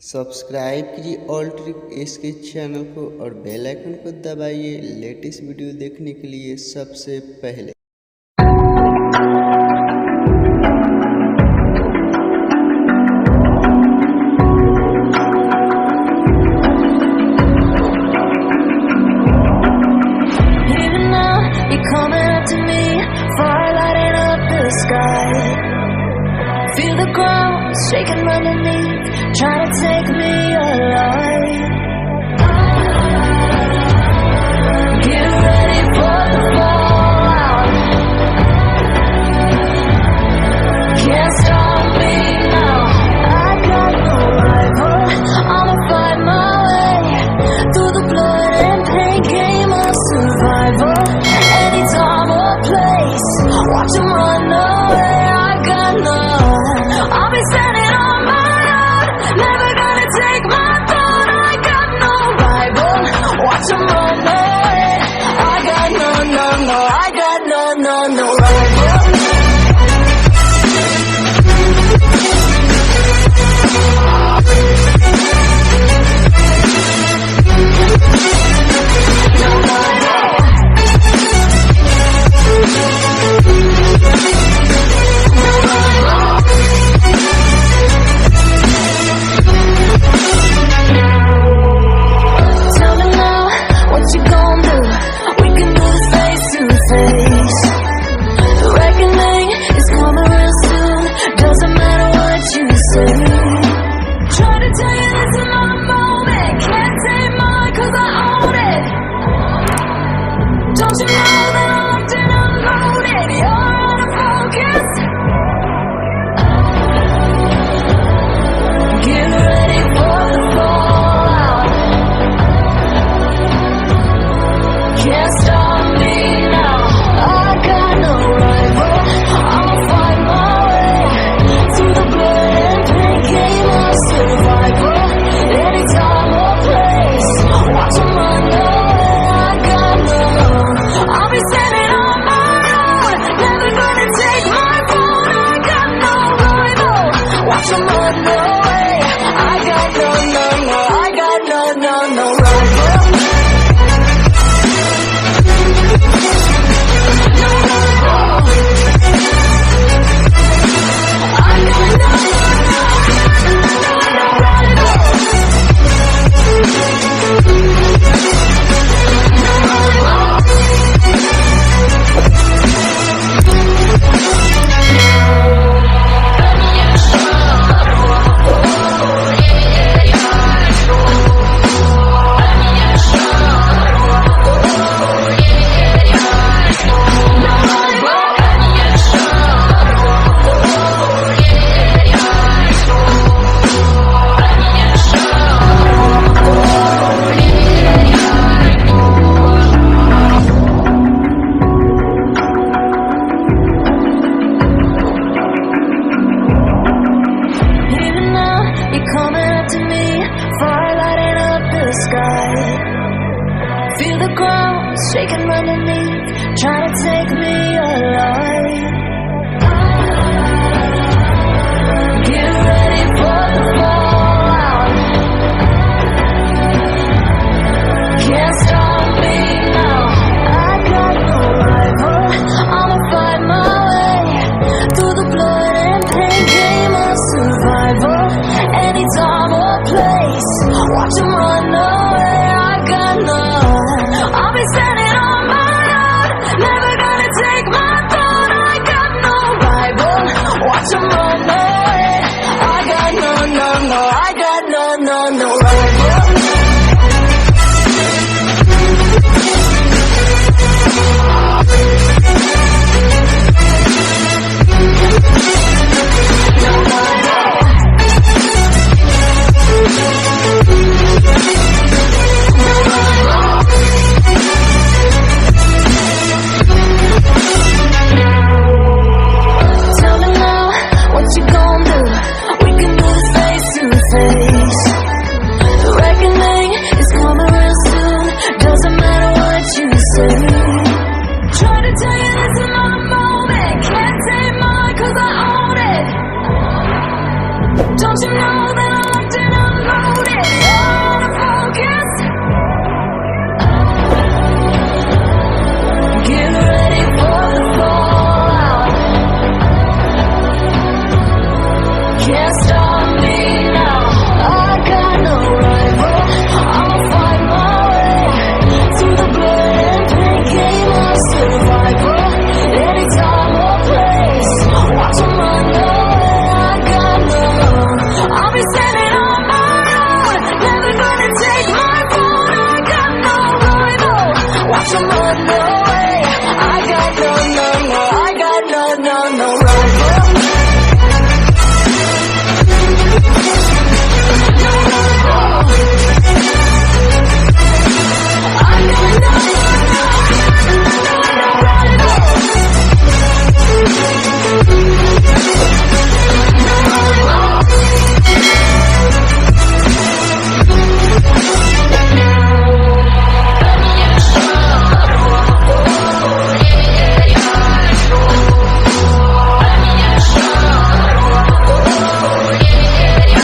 Subscribe कीजिए all trick इसके channel को और बेल आइकन को दबाइए लेटेस्ट वीडियो देखने के लिए सबसे पहले। Feel the ground shaking underneath, trying to take me alive. Get ready for the fallout. Can't stop me now. I got no rival. I'ma fight my way through the blood and pain game of survival. Any time or place, watch 'em run away. I got none. I'll be standing on my own, never gonna take my throne. I got no rival, watch 'em run away. I got no I got no rival. Don't you know that I'm locked and unloaded? You're out of focus. Get ready for the fallout. Can't stop me now. I got no rival. I'll fight my way through the blood and pain game of survival. Any time or place, watch 'em run away. I got no. I'll be standing on my own, never gonna take my throne. I got no rival, watch 'em run away. I got no I got no rival. No rival. I got no feel the ground shaking underneath, trying to take me alive. Get ready for the fallout. Can't stop me now. I got no rival. I'ma fight my way through the blood and pain game of survival. Any time or place, watch 'em run away. I got none. I'll be standing on my own, never gonna take my throne. I got no rival, watch 'em run away. I got no I got no rival.